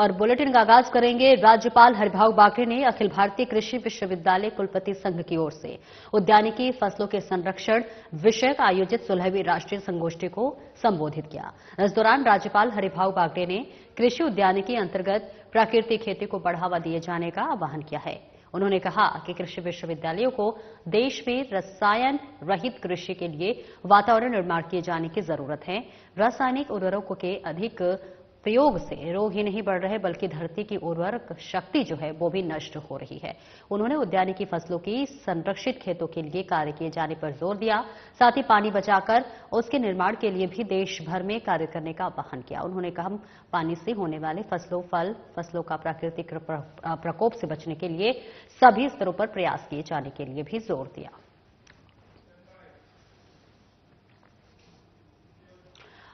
और बुलेटिन का आगाज करेंगे। राज्यपाल हरिभाऊ बागड़े ने अखिल भारतीय कृषि विश्वविद्यालय कुलपति संघ की ओर से उद्यानिकी फसलों के संरक्षण विषयक आयोजित 16वीं राष्ट्रीय संगोष्ठी को संबोधित किया। इस दौरान राज्यपाल हरिभाऊ बागड़े ने कृषि उद्यानिकी अंतर्गत प्राकृतिक खेती को बढ़ावा दिए जाने का आह्वान किया है। उन्होंने कहा कि कृषि विश्वविद्यालयों को देश में रसायन रहित कृषि के लिए वातावरण निर्माण किए जाने की जरूरत है। रासायनिक उर्वरकों के अधिक प्रयोग से रोग ही नहीं बढ़ रहे बल्कि धरती की उर्वरक शक्ति जो है वो भी नष्ट हो रही है। उन्होंने उद्यानिकी फसलों की संरक्षित खेतों के लिए कार्य किए जाने पर जोर दिया। साथ ही पानी बचाकर उसके निर्माण के लिए भी देश भर में कार्य करने का आह्वान किया। उन्होंने कम पानी से होने वाले फसलों का प्राकृतिक प्रकोप से बचने के लिए सभी स्तरों पर प्रयास किए जाने के लिए भी जोर दिया।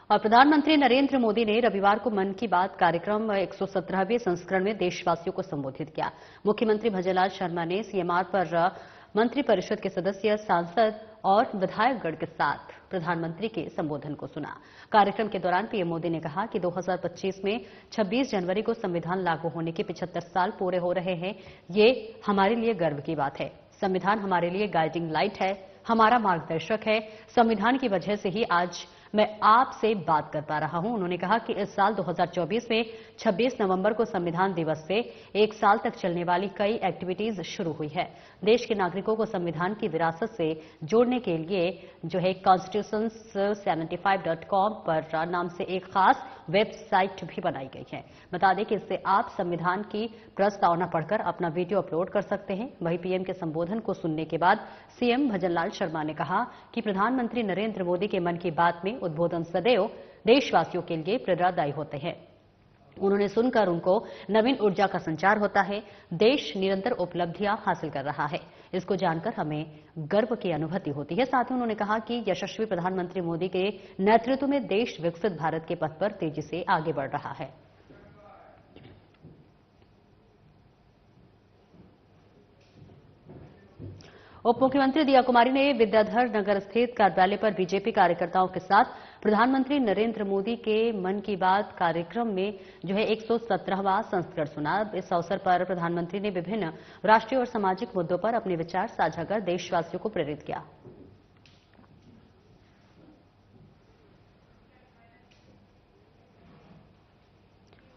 और प्रधानमंत्री नरेंद्र मोदी ने रविवार को मन की बात कार्यक्रम 117वें संस्करण में देशवासियों को संबोधित किया। मुख्यमंत्री भजनलाल शर्मा ने सीएमआर पर मंत्रिपरिषद के सदस्य, सांसद और विधायकगण के साथ प्रधानमंत्री के संबोधन को सुना। कार्यक्रम के दौरान पीएम मोदी ने कहा कि 2025 में 26 जनवरी को संविधान लागू होने के 75 साल पूरे हो रहे हैं। ये हमारे लिए गर्व की बात है। संविधान हमारे लिए गाइडिंग लाइट है, हमारा मार्गदर्शक है। संविधान की वजह से ही आज मैं आपसे बात कर पा रहा हूं। उन्होंने कहा कि इस साल 2024 में 26 नवंबर को संविधान दिवस से एक साल तक चलने वाली कई एक्टिविटीज शुरू हुई है। देश के नागरिकों को संविधान की विरासत से जोड़ने के लिए जो है constitutions75.com पर नाम से एक खास वेबसाइट भी बनाई गई है। बता दें कि इससे आप संविधान की प्रस्तावना पढ़कर अपना वीडियो अपलोड कर सकते हैं। वहीं पीएम के संबोधन को सुनने के बाद सीएम भजनलाल शर्मा ने कहा कि प्रधानमंत्री नरेंद्र मोदी के मन की बात में उद्बोधन सदैव देशवासियों के लिए प्रेरणादायी होते हैं। उन्होंने सुनकर उनको नवीन ऊर्जा का संचार होता है। देश निरंतर उपलब्धियां हासिल कर रहा है, इसको जानकर हमें गर्व की अनुभूति होती है। साथ ही उन्होंने कहा कि यशस्वी प्रधानमंत्री मोदी के नेतृत्व में देश विकसित भारत के पथ पर तेजी से आगे बढ़ रहा है। उप मुख्यमंत्री दिया कुमारी ने विद्याधर नगर स्थित कार्यालय पर बीजेपी कार्यकर्ताओं के साथ प्रधानमंत्री नरेंद्र मोदी के मन की बात कार्यक्रम में जो है 117वां संस्करण सुना। इस अवसर पर प्रधानमंत्री ने विभिन्न राष्ट्रीय और सामाजिक मुद्दों पर अपने विचार साझा कर देशवासियों को प्रेरित किया।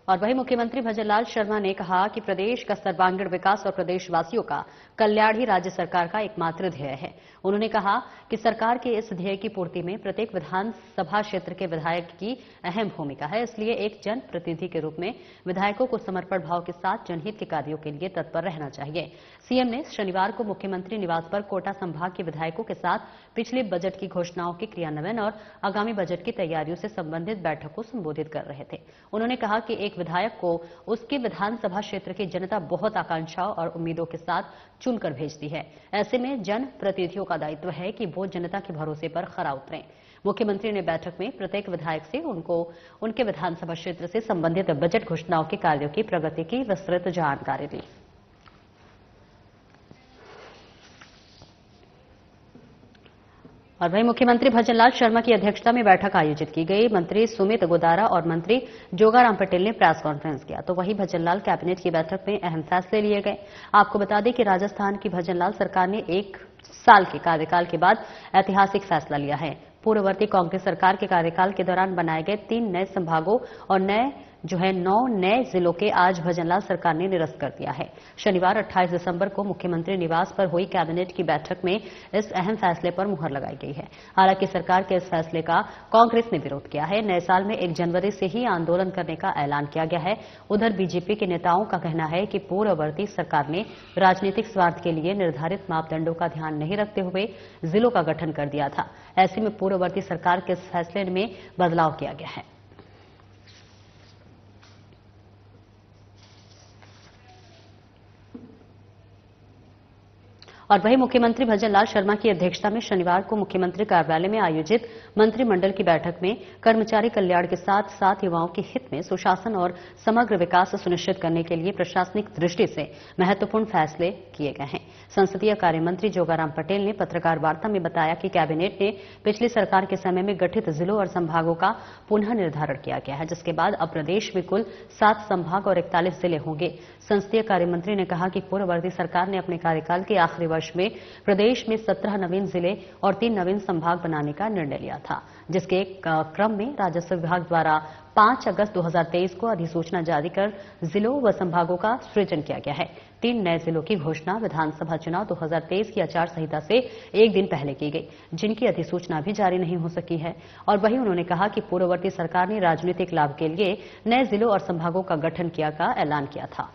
और वहीं मुख्यमंत्री भजनलाल शर्मा ने कहा कि प्रदेश का सर्वांगीण विकास और प्रदेशवासियों का कल्याण ही राज्य सरकार का एकमात्र ध्येय है। उन्होंने कहा कि सरकार के इस ध्येय की पूर्ति में प्रत्येक विधानसभा क्षेत्र के विधायक की अहम भूमिका है। इसलिए एक जनप्रतिनिधि के रूप में विधायकों को समर्पण भाव के साथ जनहित के कार्यों के लिए तत्पर रहना चाहिए। सीएम ने शनिवार को मुख्यमंत्री निवास पर कोटा संभाग के विधायकों के साथ पिछले बजट की घोषणाओं के क्रियान्वयन और आगामी बजट की तैयारियों से संबंधित बैठक को संबोधित कर रहे थे। उन्होंने कहा कि एक विधायक को उसके विधानसभा क्षेत्र की जनता बहुत आकांक्षाओं और उम्मीदों के साथ चुनकर भेजती है। ऐसे में जनप्रतिनिधियों का दायित्व है कि वो जनता के भरोसे पर खरा उतरें। मुख्यमंत्री ने बैठक में प्रत्येक विधायक से उनके विधानसभा क्षेत्र से संबंधित बजट घोषणाओं के कार्यों की प्रगति की विस्तृत जानकारी दी। और वहीं मुख्यमंत्री भजनलाल शर्मा की अध्यक्षता में बैठक आयोजित की गई। मंत्री सुमित गोदारा और मंत्री जोगाराम पटेल ने प्रेस कॉन्फ्रेंस किया, तो वहीं भजनलाल कैबिनेट की बैठक में अहम फैसले लिए गए। आपको बता दें कि राजस्थान की भजनलाल सरकार ने 1 साल के कार्यकाल के बाद ऐतिहासिक फैसला लिया है। पूर्ववर्ती कांग्रेस सरकार के कार्यकाल के दौरान बनाए गए 3 नए संभागों और 9 नए जिलों के आज भजनलाल सरकार ने निरस्त कर दिया है। शनिवार 28 दिसंबर को मुख्यमंत्री निवास पर हुई कैबिनेट की बैठक में इस अहम फैसले पर मुहर लगाई गई है। हालांकि सरकार के इस फैसले का कांग्रेस ने विरोध किया है। नए साल में 1 जनवरी से ही आंदोलन करने का ऐलान किया गया है। उधर बीजेपी के नेताओं का कहना है कि पूर्ववर्ती सरकार ने राजनीतिक स्वार्थ के लिए निर्धारित मापदंडों का ध्यान नहीं रखते हुए जिलों का गठन कर दिया था। ऐसे में पूर्ववर्ती सरकार के इस फैसले में बदलाव किया गया है। और वहीं मुख्यमंत्री भजनलाल शर्मा की अध्यक्षता में शनिवार को मुख्यमंत्री कार्यालय में आयोजित मंत्रिमंडल की बैठक में कर्मचारी कल्याण के साथ साथ युवाओं के हित में सुशासन और समग्र विकास सुनिश्चित करने के लिए प्रशासनिक दृष्टि से महत्वपूर्ण फैसले किए गए हैं। संसदीय कार्य मंत्री जोगाराम पटेल ने पत्रकार वार्ता में बताया कि कैबिनेट ने पिछली सरकार के समय में गठित जिलों और संभागों का पुनः निर्धारण किया गया है, जिसके बाद अब प्रदेश में कुल 7 संभाग और 41 जिले होंगे। संसदीय कार्य मंत्री ने कहा कि पूर्ववर्ती सरकार ने अपने कार्यकाल के आखिरी वर्ष में प्रदेश में 17 नवीन जिले और 3 नवीन संभाग बनाने का निर्णय लिया था, जिसके क्रम में राजस्व विभाग द्वारा 5 अगस्त 2023 को अधिसूचना जारी कर जिलों व संभागों का सृजन किया गया है। 3 नए जिलों की घोषणा विधानसभा चुनाव 2023 की आचार संहिता से एक दिन पहले की गई, जिनकी अधिसूचना भी जारी नहीं हो सकी है। और वहीं उन्होंने कहा कि पूर्ववर्ती सरकार ने राजनीतिक लाभ के लिए नए जिलों और संभागों का गठन किया का ऐलान किया था।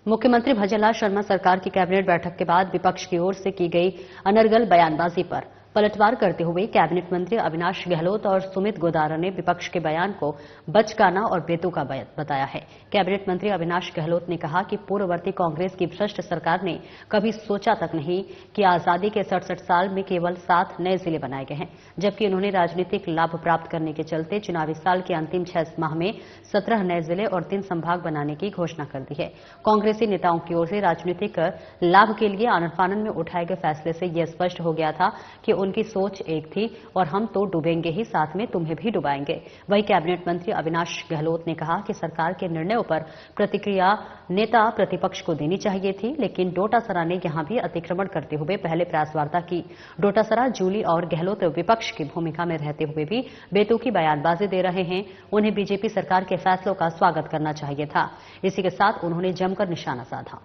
मुख्यमंत्री भजनलाल शर्मा सरकार की कैबिनेट बैठक के बाद विपक्ष की ओर से की गई अनर्गल बयानबाजी पर पलटवार करते हुए कैबिनेट मंत्री अविनाश गहलोत और सुमित गोदारा ने विपक्ष के बयान को बचकाना और बेतुका बताया है। कैबिनेट मंत्री अविनाश गहलोत ने कहा कि पूर्ववर्ती कांग्रेस की भ्रष्ट सरकार ने कभी सोचा तक नहीं कि आजादी के 67 साल में केवल 7 नए जिले बनाए गए हैं, जबकि उन्होंने राजनीतिक लाभ प्राप्त करने के चलते चुनावी साल के अंतिम 6 माह में 17 नए जिले और 3 संभाग बनाने की घोषणा कर दी है। कांग्रेसी नेताओं की ओर से राजनीतिक लाभ के लिए आनन फानन में उठाए गए फैसले से यह स्पष्ट हो गया था कि उनकी सोच एक थी और हम तो डूबेंगे ही, साथ में तुम्हें भी डुबाएंगे। वहीं कैबिनेट मंत्री अविनाश गहलोत ने कहा कि सरकार के निर्णयों पर प्रतिक्रिया नेता प्रतिपक्ष को देनी चाहिए थी, लेकिन डोटासरा ने यहां भी अतिक्रमण करते हुए पहले प्रेस वार्ता की। डोटासरा, जूली और गहलोत विपक्ष की भूमिका में रहते हुए भी बेतुकी बयानबाजी दे रहे हैं। उन्हें बीजेपी सरकार के फैसलों का स्वागत करना चाहिए था। इसी के साथ उन्होंने जमकर निशाना साधा।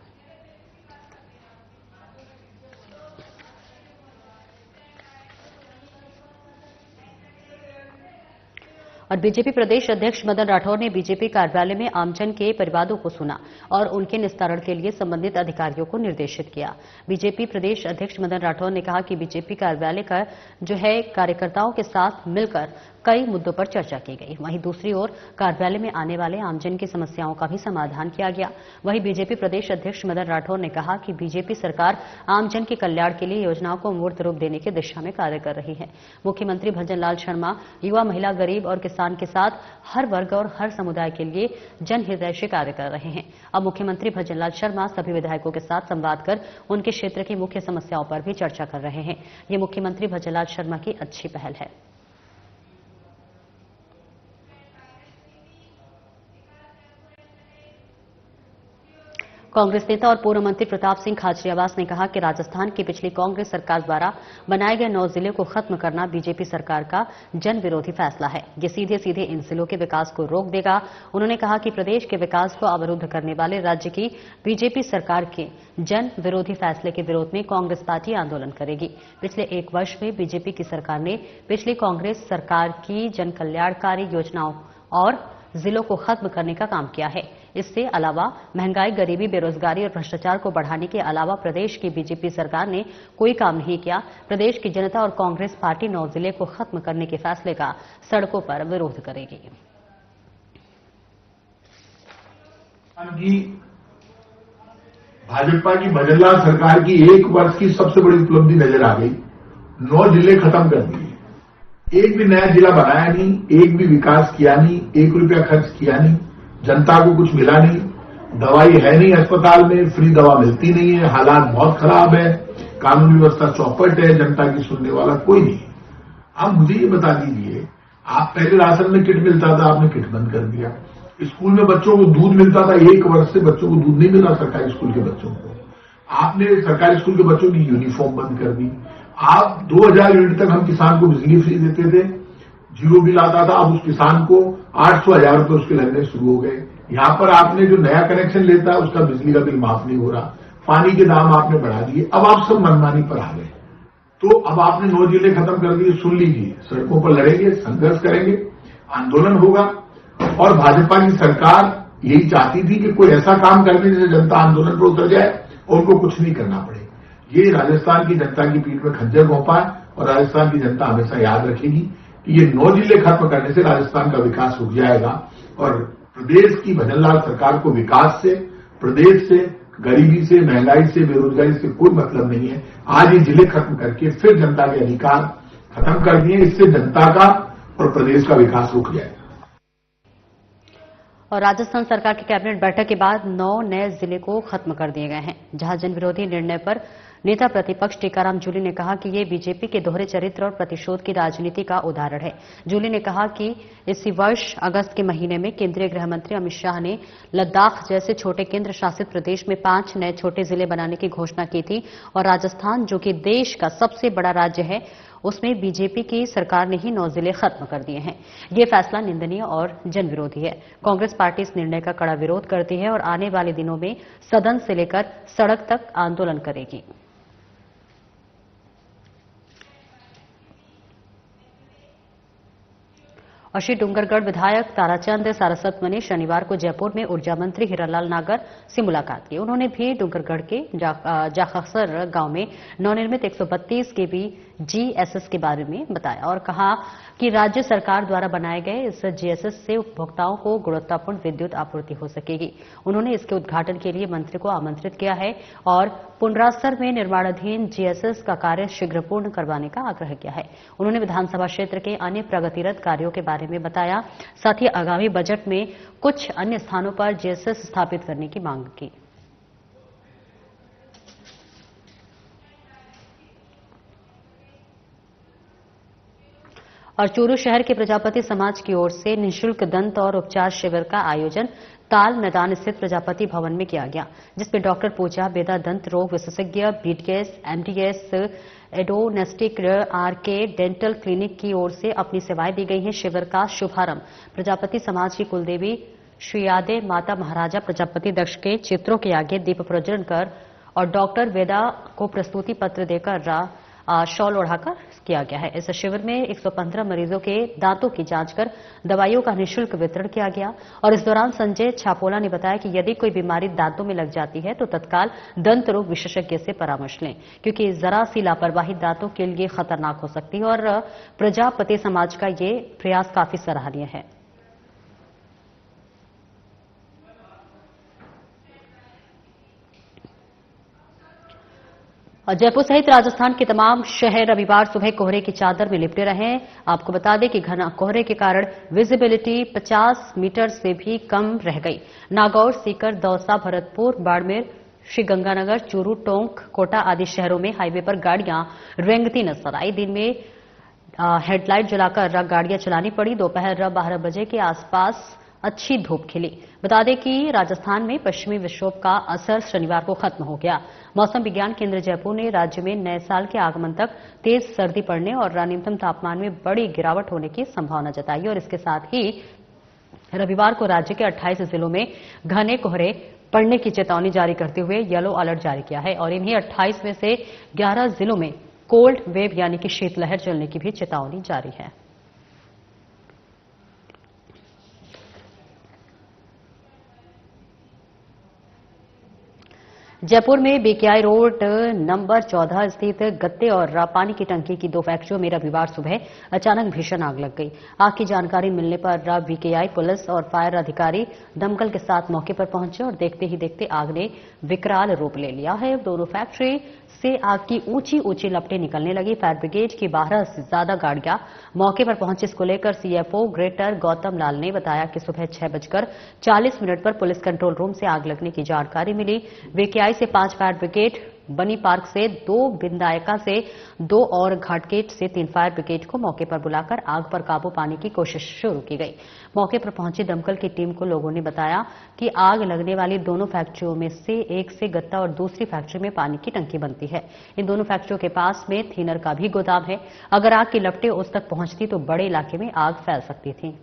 और बीजेपी प्रदेश अध्यक्ष मदन राठौर ने बीजेपी कार्यालय में आमजन के परिवादों को सुना और उनके निस्तारण के लिए संबंधित अधिकारियों को निर्देशित किया। बीजेपी प्रदेश अध्यक्ष मदन राठौर ने कहा कि बीजेपी कार्यालय का कार्यकर्ताओं के साथ मिलकर कई मुद्दों पर चर्चा की गई। वहीं दूसरी ओर कार्यालय में आने वाले आमजन की समस्याओं का भी समाधान किया गया। वहीं बीजेपी प्रदेश अध्यक्ष मदन राठौर ने कहा कि बीजेपी सरकार आमजन के कल्याण के लिए योजनाओं को मूर्त रूप देने की दिशा में कार्य कर रही है। मुख्यमंत्री भजनलाल शर्मा युवा, महिला, गरीब और किसान के साथ हर वर्ग और हर समुदाय के लिए जनहितैषी कार्य कर रहे हैं। अब मुख्यमंत्री भजनलाल शर्मा सभी विधायकों के साथ संवाद कर उनके क्षेत्र की मुख्य समस्याओं पर भी चर्चा कर रहे हैं। ये मुख्यमंत्री भजनलाल शर्मा की अच्छी पहल है। कांग्रेस नेता और पूर्व मंत्री प्रताप सिंह खाचरियावास ने कहा कि राजस्थान की पिछली कांग्रेस सरकार द्वारा बनाए गए 9 जिले को खत्म करना बीजेपी सरकार का जन विरोधी फैसला है। ये सीधे सीधे इन जिलों के विकास को रोक देगा। उन्होंने कहा कि प्रदेश के विकास को अवरुद्ध करने वाले राज्य की बीजेपी सरकार के जन विरोधी फैसले के विरोध में कांग्रेस पार्टी आंदोलन करेगी। पिछले 1 वर्ष में बीजेपी की सरकार ने पिछली कांग्रेस सरकार की जन कल्याणकारी योजनाओं और जिलों को खत्म करने का काम किया है। इससे अलावा महंगाई, गरीबी, बेरोजगारी और भ्रष्टाचार को बढ़ाने के अलावा प्रदेश की बीजेपी सरकार ने कोई काम नहीं किया। प्रदेश की जनता और कांग्रेस पार्टी 9 जिले को खत्म करने के फैसले का सड़कों पर विरोध करेगी। भाजपा की भजनलाल सरकार की 1 वर्ष की सबसे बड़ी उपलब्धि नजर आ गई। 9 जिले खत्म कर दिए, एक भी नया जिला बनाया नहीं, एक भी विकास किया नहीं, 1 रुपया खर्च किया नहीं, जनता को कुछ मिला नहीं। दवाई है नहीं अस्पताल में, फ्री दवा मिलती नहीं है, हालात बहुत खराब है, कानून व्यवस्था चौपट है, जनता की सुनने वाला कोई नहीं। आप मुझे ये बता दीजिए, आप पहले राशन में किट मिलता था, आपने किट बंद कर दिया। स्कूल में बच्चों को दूध मिलता था, 1 वर्ष से बच्चों को दूध नहीं मिल रहा सरकारी स्कूल के बच्चों को। आपने सरकारी स्कूल के बच्चों की यूनिफॉर्म बंद कर दी। आप 2000 यूनिट तक हम किसान को बिजली फ्री देते थे, 0 बिल आता था। अब उस किसान को 800-1000 रुपए उसके लगने शुरू हो गए। यहां पर आपने जो नया कनेक्शन लेता है उसका बिजली का बिल माफ नहीं हो रहा, पानी के दाम आपने बढ़ा दिए। अब आप सब मनमानी पर आ गए। तो अब आपने 9 जिले खत्म कर दिए। सुन लीजिए, सड़कों पर लड़ेंगे, संघर्ष करेंगे, आंदोलन होगा। और भाजपा की सरकार यही चाहती थी कि कोई ऐसा काम करने जिससे जनता आंदोलन पर उतर जाए और उनको कुछ नहीं करना पड़े। ये राजस्थान की जनता की पीठ में खंजर घोंपा है और राजस्थान की जनता हमेशा याद रखेगी कि ये 9 जिले खत्म करने से राजस्थान का विकास रुक जाएगा और प्रदेश की भजनलाल सरकार को विकास से, प्रदेश से, गरीबी से, महंगाई से, बेरोजगारी से कोई मतलब नहीं है। आज ये जिले खत्म करके फिर जनता के अधिकार खत्म कर दिए, इससे जनता का और प्रदेश का विकास रुक जाएगा। और राजस्थान सरकार की कैबिनेट बैठक के बाद 9 नए जिले को खत्म कर दिए गए हैं, जहां जन विरोधी निर्णय पर नेता प्रतिपक्ष टीकाराम जूली ने कहा कि ये बीजेपी के दोहरे चरित्र और प्रतिशोध की राजनीति का उदाहरण है। जूली ने कहा कि इसी वर्ष अगस्त के महीने में केंद्रीय गृह मंत्री अमित शाह ने लद्दाख जैसे छोटे केंद्र शासित प्रदेश में 5 नए छोटे जिले बनाने की घोषणा की थी और राजस्थान, जो कि देश का सबसे बड़ा राज्य है, उसमें बीजेपी की सरकार ने ही 9 जिले खत्म कर दिए हैं। ये फैसला निंदनीय और जनविरोधी है। कांग्रेस पार्टी इस निर्णय का कड़ा विरोध करती है और आने वाले दिनों में सदन से लेकर सड़क तक आंदोलन करेगी। और श्री डूंगरगढ़ विधायक ताराचंद सारस्वत ने शनिवार को जयपुर में ऊर्जा मंत्री हीरालाल नागर से मुलाकात की। उन्होंने भी डूंगरगढ़ के जाखसर गांव में नवनिर्मित 132 केवी जीएसएस के बारे में बताया और कहा कि राज्य सरकार द्वारा बनाए गए इस जीएसएस से उपभोक्ताओं को गुणवत्तापूर्ण विद्युत आपूर्ति हो सकेगी। उन्होंने इसके उद्घाटन के लिए मंत्री को आमंत्रित किया है और पुंडरास्तर में निर्माणाधीन जीएसएस का कार्य शीघ्र पूर्ण करवाने का आग्रह किया है। उन्होंने विधानसभा क्षेत्र के अन्य प्रगतिरत कार्यों के बारे में बताया, साथ ही आगामी बजट में कुछ अन्य स्थानों पर जीएसएस स्थापित करने की मांग की। और चूरू शहर के प्रजापति समाज की ओर से निःशुल्क दंत और उपचार शिविर का आयोजन ताल मैदान स्थित प्रजापति भवन में किया गया, जिसमें डॉक्टर पूजा बेदा दंत रोग विशेषज्ञ, बीडीएस, एमडीएस, एडोनेस्टिक आरके डेंटल क्लिनिक की ओर से अपनी सेवाएं दी गई हैं। शिविर का शुभारंभ प्रजापति समाज की कुलदेवी श्री यादे माता महाराजा प्रजापति दक्ष के चित्रों के आगे दीप प्रज्वलन कर और डॉक्टर वेदा को प्रस्तुति पत्र देकर शॉल ओढ़ाकर किया गया है। इस शिविर में 115 मरीजों के दांतों की जांच कर दवाइयों का निःशुल्क वितरण किया गया और इस दौरान संजय छापोला ने बताया कि यदि कोई बीमारी दांतों में लग जाती है तो तत्काल दंत रोग विशेषज्ञ से परामर्श लें, क्योंकि जरा सी लापरवाही दांतों के लिए खतरनाक हो सकती है और प्रजापति समाज का ये प्रयास काफी सराहनीय है। और जयपुर सहित राजस्थान के तमाम शहर रविवार सुबह कोहरे की चादर में लिपटे रहे। आपको बता दें कि घना कोहरे के कारण विजिबिलिटी 50 मीटर से भी कम रह गई। नागौर, सीकर, दौसा, भरतपुर, बाड़मेर, श्रीगंगानगर, चूरू, टोंक, कोटा आदि शहरों में हाईवे पर गाड़ियां रेंगती नजर आई। दिन में हेडलाइट जलाकर गाड़ियां चलानी पड़ी। दोपहर 12 बजे के आसपास अच्छी धूप खिली। बता दें कि राजस्थान में पश्चिमी विक्षोभ का असर शनिवार को खत्म हो गया। मौसम विज्ञान केंद्र जयपुर ने राज्य में नए साल के आगमन तक तेज सर्दी पड़ने और न्यूनतम तापमान में बड़ी गिरावट होने की संभावना जताई और इसके साथ ही रविवार को राज्य के 28 जिलों में घने कोहरे पड़ने की चेतावनी जारी करते हुए येलो अलर्ट जारी किया है और इन्हीं 28 में से 11 जिलों में कोल्ड वेव यानी कि शीतलहर चलने की भी चेतावनी जारी है। जयपुर में बीकेआई रोड नंबर 14 स्थित गत्ते और पानी की टंकी की 2 फैक्ट्रियों में रविवार सुबह अचानक भीषण आग लग गई। आग की जानकारी मिलने पर बीकेआई पुलिस और फायर अधिकारी दमकल के साथ मौके पर पहुंचे और देखते ही देखते आग ने विकराल रूप ले लिया है। दोनों फैक्ट्री से आग की ऊंची ऊंची लपटें निकलने लगी। फायर ब्रिगेड की 12 से ज्यादा गाड़ियां मौके पर पहुंची। इसको लेकर सीएफओ ग्रेटर गौतम लाल ने बताया कि सुबह 6:40 पर पुलिस कंट्रोल रूम से आग लगने की जानकारी मिली। बीकेआई से 5 फायर ब्रिगेड, बनी पार्क से 2, बिंदायका से 2 और घाटगेट से 3 फायर ब्रिगेड को मौके पर बुलाकर आग पर काबू पाने की कोशिश शुरू की गई। मौके पर पहुंची दमकल की टीम को लोगों ने बताया कि आग लगने वाली दोनों फैक्ट्रियों में से एक से गत्ता और दूसरी फैक्ट्री में पानी की टंकी बनती है। इन दोनों फैक्ट्रियों के पास में थिनर का भी गोदाम है। अगर आग की लपटें उस तक पहुंचती तो बड़े इलाके में आग फैल सकती थी।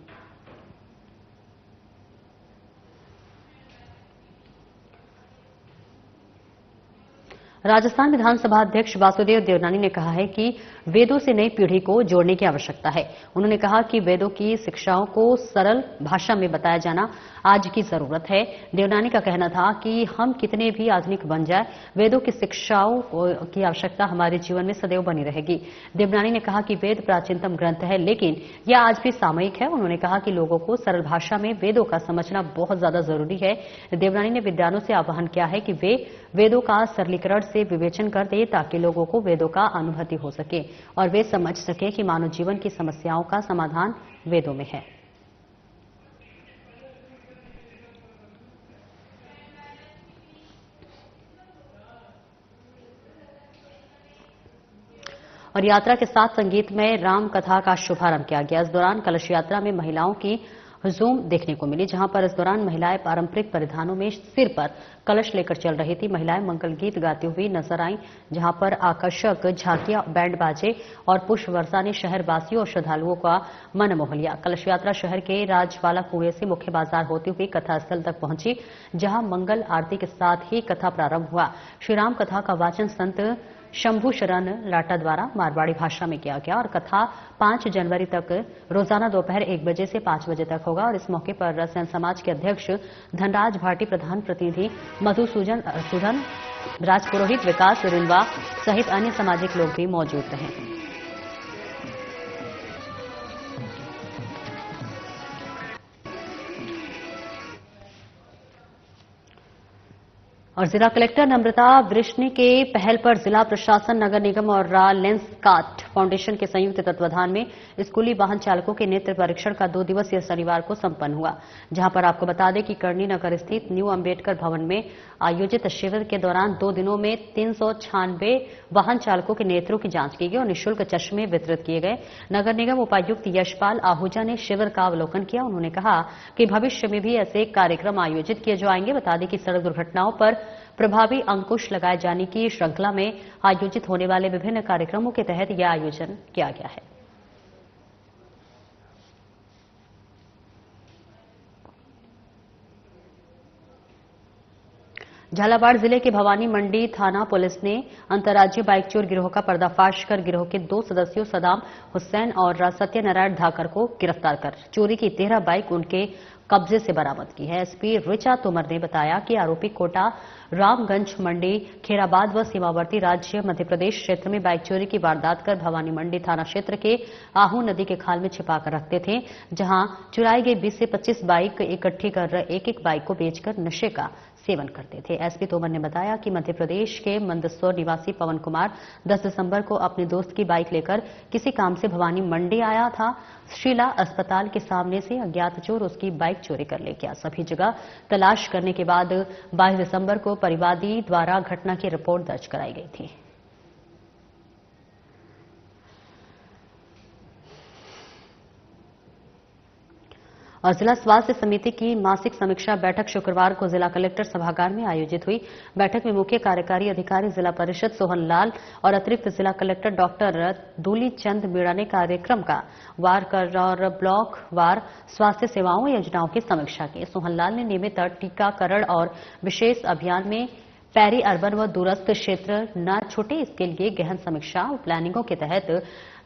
राजस्थान विधानसभा अध्यक्ष वासुदेव देवनानी ने कहा है कि वेदों से नई पीढ़ी को जोड़ने की आवश्यकता है। उन्होंने कहा कि वेदों की शिक्षाओं को सरल भाषा में बताया जाना आज की जरूरत है। देवनानी का कहना था कि हम कितने भी आधुनिक बन जाए, वेदों की शिक्षाओं की आवश्यकता हमारे जीवन में सदैव बनी रहेगी। देवनानी ने कहा कि वेद प्राचीनतम ग्रंथ है, लेकिन यह आज भी सामयिक है। उन्होंने कहा कि लोगों को सरल भाषा में वेदों का समझना बहुत ज्यादा जरूरी है। देवनानी ने विद्वानों से आह्वान किया है कि वे वेदों का सरलीकरण से विवेचन कर दे, ताकि लोगों को वेदों का अनुभूति हो सके और वे समझ सके कि मानव जीवन की समस्याओं का समाधान वेदों में है। और यात्रा के साथ संगीत में राम कथा का शुभारंभ किया गया। इस दौरान कलश यात्रा में महिलाओं की हुजूम देखने को मिली, जहां पर इस दौरान महिलाएं पारंपरिक परिधानों में सिर पर कलश लेकर चल रही थी। महिलाएं मंगल गीत गाती हुई नजर आईं, जहां पर आकर्षक झांकियां, बैंड बाजे और पुष्प वर्षा ने शहरवासियों और श्रद्धालुओं का मन मोह लिया। कलश यात्रा शहर के राजवाला कुएं से मुख्य बाजार होती हुई कथा स्थल तक पहुंची, जहां मंगल आरती के साथ ही कथा प्रारंभ हुआ। श्रीराम कथा का वाचन संत शंभू शरण लाटा द्वारा मारवाड़ी भाषा में किया गया और कथा 5 जनवरी तक रोजाना दोपहर 1 बजे से 5 बजे तक होगा। और इस मौके पर सेन समाज के अध्यक्ष धनराज भाटी, प्रधान प्रतिनिधि मधुसूदन राजपुरोहित, विकास रिनवा सहित अन्य सामाजिक लोग भी मौजूद रहे। और जिला कलेक्टर नम्रता वृष्णि के पहल पर जिला प्रशासन, नगर निगम और लेंसकार्ट फाउंडेशन के संयुक्त तत्वाधान में स्कूली वाहन चालकों के नेत्र परीक्षण का 2 दिवसीय शनिवार को संपन्न हुआ, जहां पर आपको बता दें कि करनी नगर स्थित न्यू अंबेडकर भवन में आयोजित शिविर के दौरान 2 दिनों में 396 वाहन चालकों के नेत्रों की जांच की गई और निःशुल्क चश्मे वितरित किए गए। नगर निगम उपायुक्त यशपाल आहूजा ने शिविर का अवलोकन किया। उन्होंने कहा कि भविष्य में भी ऐसे कार्यक्रम आयोजित किए जाएंगे। बता दें कि सड़क दुर्घटनाओं पर प्रभावी अंकुश लगाए जाने की श्रृंखला में आयोजित होने वाले विभिन्न कार्यक्रमों के तहत यह आयोजन किया गया है। झालावाड़ जिले के भवानी मंडी थाना पुलिस ने अंतर्राज्यीय बाइक चोर गिरोह का पर्दाफाश कर गिरोह के 2 सदस्यों सदाम हुसैन और सत्यनारायण धाकर को गिरफ्तार कर चोरी की 13 बाइक उनके कब्जे से बरामद की है। एसपी ऋचा तोमर ने बताया कि आरोपी कोटा, रामगंज, मंडी, खेराबाद व सीमावर्ती राज्य मध्य प्रदेश क्षेत्र में बाइक चोरी की वारदात कर भवानी मंडी थाना क्षेत्र के आहू नदी के खाल में छिपाकर रखते थे, जहां चुराई गई 20 से 25 बाइक इकट्ठी कर एक बाइक को बेचकर नशे का सेवन करते थे। एसपी तोमर ने बताया कि मध्य प्रदेश के मंदसौर निवासी पवन कुमार 10 दिसंबर को अपने दोस्त की बाइक लेकर किसी काम से भवानी मंडी आया था। शीला अस्पताल के सामने से अज्ञात चोर उसकी बाइक चोरी कर ले गया। सभी जगह तलाश करने के बाद 22 दिसंबर को परिवादी द्वारा घटना की रिपोर्ट दर्ज कराई गई थी। और जिला स्वास्थ्य समिति की मासिक समीक्षा बैठक शुक्रवार को जिला कलेक्टर सभागार में आयोजित हुई। बैठक में मुख्य कार्यकारी अधिकारी जिला परिषद सोहन लाल और अतिरिक्त जिला कलेक्टर डॉक्टर दूली चंद मीणा ने कार्यक्रम का वार और ब्लॉक वार स्वास्थ्य सेवाओं योजनाओं की समीक्षा की। सोहन लाल ने नियमित टीकाकरण और विशेष अभियान में पैरी अर्बन व दूरस्थ क्षेत्र न छूटे, इसके लिए गहन समीक्षा और प्लानिंगों के तहत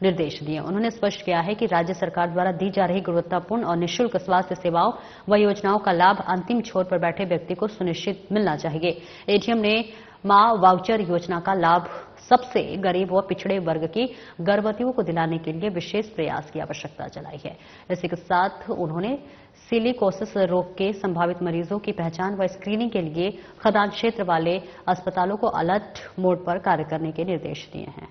निर्देश दिए। उन्होंने स्पष्ट किया है कि राज्य सरकार द्वारा दी जा रही गुणवत्तापूर्ण और निःशुल्क स्वास्थ्य सेवाओं व योजनाओं का लाभ अंतिम छोर पर बैठे व्यक्ति को सुनिश्चित मिलना चाहिए। एडीएम ने मां वाउचर योजना का लाभ सबसे गरीब व पिछड़े वर्ग की गर्भवतियों को दिलाने के लिए विशेष प्रयास की आवश्यकता जलाई है। इसी के साथ उन्होंने सिलिकोसिस रोग के संभावित मरीजों की पहचान व स्क्रीनिंग के लिए खदान क्षेत्र वाले अस्पतालों को अलर्ट मोड पर कार्य करने के निर्देश दिए हैं।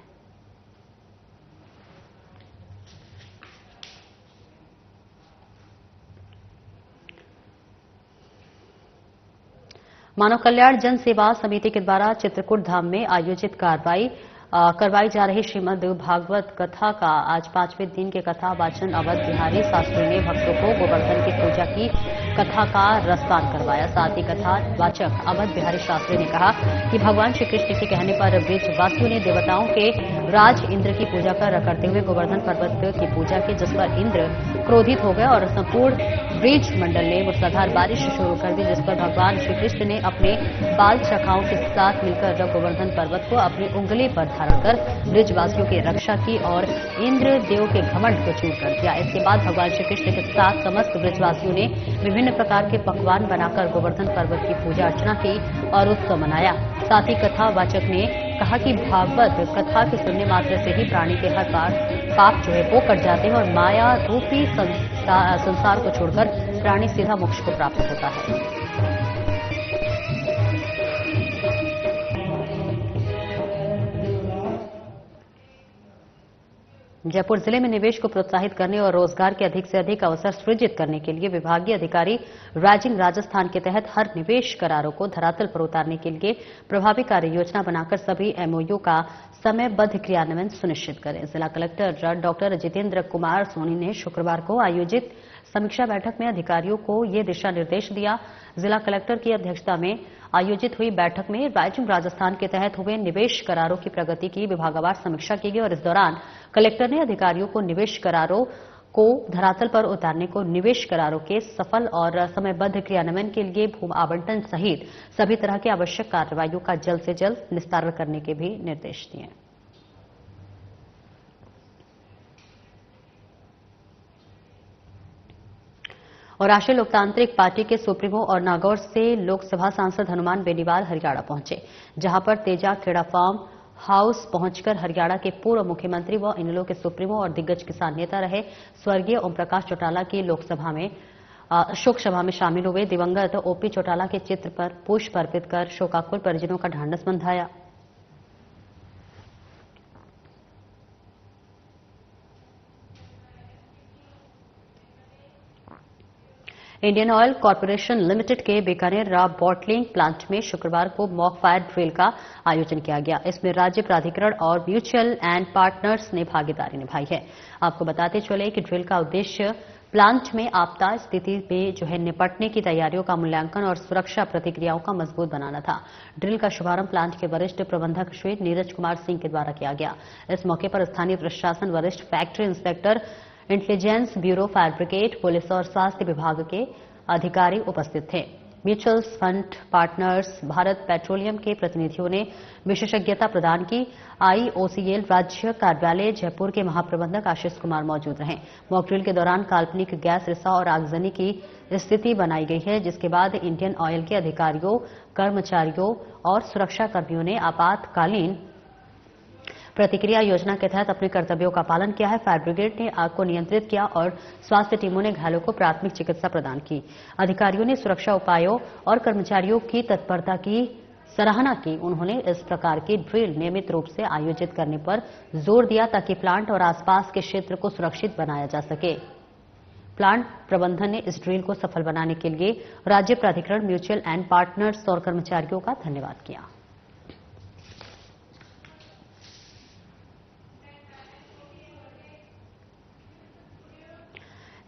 मानव कल्याण जन सेवा समिति के द्वारा चित्रकूट धाम में आयोजित करवाई जा रही श्रीमद् भागवत कथा का आज 5वें दिन के कथा वाचन अवध बिहारी शास्त्री ने भक्तों को गोवर्धन की पूजा की कथा का रसपान करवाया। साथ ही कथा वाचक अवध बिहारी शास्त्री ने कहा कि भगवान श्री कृष्ण के कहने पर ब्रजवासियों ने देवताओं के राज इंद्र की पूजा करते हुए गोवर्धन पर्वत की पूजा की, जिस पर इंद्र क्रोधित हो गए और संपूर्ण ब्रिज मंडल ने मूसलाधार बारिश शुरू कर दी, जिस पर भगवान श्री कृष्ण ने अपने बाल शाखाओं के साथ मिलकर गोवर्धन पर्वत को अपनी उंगली पर धारण कर ब्रिजवासियों की रक्षा की और इंद्र देव के घमंड को चूर कर दिया। इसके बाद भगवान श्री कृष्ण के साथ समस्त ब्रिजवासियों ने विभिन्न प्रकार के पकवान बनाकर गोवर्धन पर्वत की पूजा अर्चना की और उत्सव मनाया। साथ ही कथावाचक ने कहा कि भागवत कथा के सुनने मात्र से ही प्राणी के हर पाप जो है वो कट जाते हैं और माया रूपी संसार को छोड़कर प्राणी सीधा मोक्ष को प्राप्त होता है। जयपुर जिले में निवेश को प्रोत्साहित करने और रोजगार के अधिक से अधिक अवसर सृजित करने के लिए विभागीय अधिकारी राइजिंग राजस्थान के तहत हर निवेश करारों को धरातल पर उतारने के लिए प्रभावी कार्य योजना बनाकर सभी एमओयू का समयबद्ध क्रियान्वयन सुनिश्चित करें। जिला कलेक्टर डॉक्टर जितेंद्र कुमार सोनी ने शुक्रवार को आयोजित समीक्षा बैठक में अधिकारियों को ये दिशा निर्देश दिया। जिला कलेक्टर की अध्यक्षता में आयोजित हुई बैठक में राइजिंग राजस्थान के तहत हुए निवेश करारों की प्रगति की विभागवार समीक्षा की गई और इस दौरान कलेक्टर ने अधिकारियों को निवेश करारों को धरातल पर उतारने को निवेश करारों के सफल और समयबद्ध क्रियान्वयन के लिए भूमि आवंटन सहित सभी तरह की आवश्यक कार्रवाइयों का जल्द से जल्द निस्तारण करने के भी निर्देश दिए। और राष्ट्रीय लोकतांत्रिक पार्टी के सुप्रीमो और नागौर से लोकसभा सांसद हनुमान बेनीवाल हरियाणा पहुंचे, जहां पर तेजा खेड़ा फार्म हाउस पहुंचकर हरियाणा के पूर्व मुख्यमंत्री व इनेलो के सुप्रीमो और दिग्गज किसान नेता रहे स्वर्गीय ओम प्रकाश चौटाला की शोक सभा में शामिल हुए। दिवंगत ओपी चौटाला के चित्र पर पुष्प अर्पित कर शोकाकुल परिजनों का ढांढस बंधाया। इंडियन ऑयल कॉरपोरेशन लिमिटेड के बीकानेर बॉटलिंग प्लांट में शुक्रवार को मॉक फायर ड्रिल का आयोजन किया गया। इसमें राज्य प्राधिकरण और म्यूचुअल एंड पार्टनर्स ने भागीदारी निभाई है। आपको बताते चले कि ड्रिल का उद्देश्य प्लांट में आपदा स्थिति में जो है निपटने की तैयारियों का मूल्यांकन और सुरक्षा प्रतिक्रियाओं का मजबूत बनाना था। ड्रिल का शुभारंभ प्लांट के वरिष्ठ प्रबंधक श्री नीरज कुमार सिंह के द्वारा किया गया। इस मौके पर स्थानीय प्रशासन, वरिष्ठ factory inspector, intelligence bureau, fire brigade, police और स्वास्थ्य विभाग के अधिकारी उपस्थित थे। Mutual fund partners, Bharat petroleum के प्रतिनिधियों ने विशेषज्ञता प्रदान की। आईओसीएल राज्य कार्यालय जयपुर के महाप्रबंधक आशीष कुमार मौजूद रहे। मॉक ड्रिल के दौरान काल्पनिक गैस रिसाव और आगजनी की स्थिति बनाई गई है, जिसके बाद इंडियन ऑयल के अधिकारियों, कर्मचारियों और सुरक्षाकर्मियों ने आपातकालीन प्रतिक्रिया योजना के तहत अपने कर्तव्यों का पालन किया है। फायर ब्रिगेड ने आग को नियंत्रित किया और स्वास्थ्य टीमों ने घायलों को प्राथमिक चिकित्सा प्रदान की। अधिकारियों ने सुरक्षा उपायों और कर्मचारियों की तत्परता की सराहना की। उन्होंने इस प्रकार की ड्रिल नियमित रूप से आयोजित करने पर जोर दिया ताकि प्लांट और आसपास के क्षेत्र को सुरक्षित बनाया जा सके। प्लांट प्रबंधन ने इस ड्रिल को सफल बनाने के लिए राज्य प्राधिकरण, म्यूचुअल एंड पार्टनर्स और कर्मचारियों का धन्यवाद किया।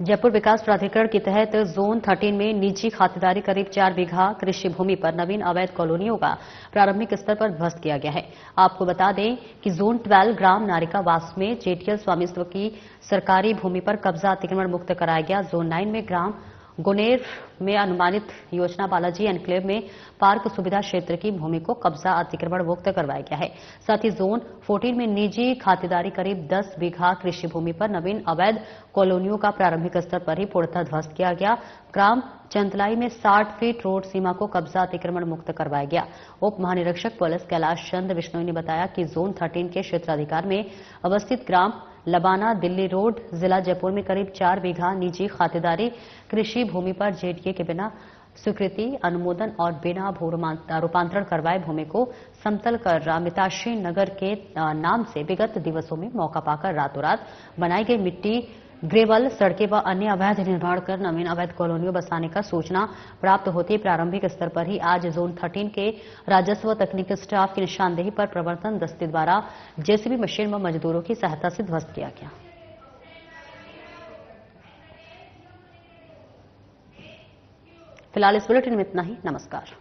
जयपुर विकास प्राधिकरण के तहत जोन 13 में निजी खातेदारी करीब 4 बीघा कृषि भूमि पर नवीन अवैध कॉलोनियों का प्रारंभिक स्तर पर ध्वस्त किया गया है। आपको बता दें कि जोन 12 ग्राम नारिकावास में जेटीएल स्वामित्व की सरकारी भूमि पर कब्जा अतिक्रमण मुक्त कराया गया। जोन 9 में ग्राम गोनेर में अनुमानित योजना बालाजी एनक्लेव में पार्क सुविधा क्षेत्र की भूमि को कब्जा अतिक्रमण मुक्त करवाया गया है। साथ ही जोन 14 में निजी खातेदारी करीब 10 बीघा कृषि भूमि पर नवीन अवैध कॉलोनियों का प्रारंभिक स्तर पर ही पूर्णतः ध्वस्त किया गया। ग्राम चंदलाई में 60 फीट रोड सीमा को कब्जा अतिक्रमण मुक्त करवाया गया। उप महानिरीक्षक पुलिस कैलाश चंद्र विश्नोई ने बताया कि जोन 13 के क्षेत्राधिकार में अवस्थित ग्राम लबाना दिल्ली रोड, जिला जयपुर में करीब 4 बीघा निजी खातेदारी कृषि भूमि पर जेडीए के बिना स्वीकृति, अनुमोदन और बिना भू रूपांतरण करवाए भूमि को समतल कर मिताशी नगर के नाम से विगत दिवसों में मौका पाकर रातों रात बनाई गई मिट्टी, ग्रेवल, सड़कें व अन्य अवैध निर्माण कर नवीन अवैध कॉलोनियों बसाने का सूचना प्राप्त होती प्रारंभिक स्तर पर ही आज जोन 13 के राजस्व व तकनीकी स्टाफ की निशानदेही पर प्रवर्तन दस्ते द्वारा जेसीबी मशीन व मजदूरों की सहायता से ध्वस्त किया गया। फिलहाल इस बुलेटिन में इतना ही। नमस्कार।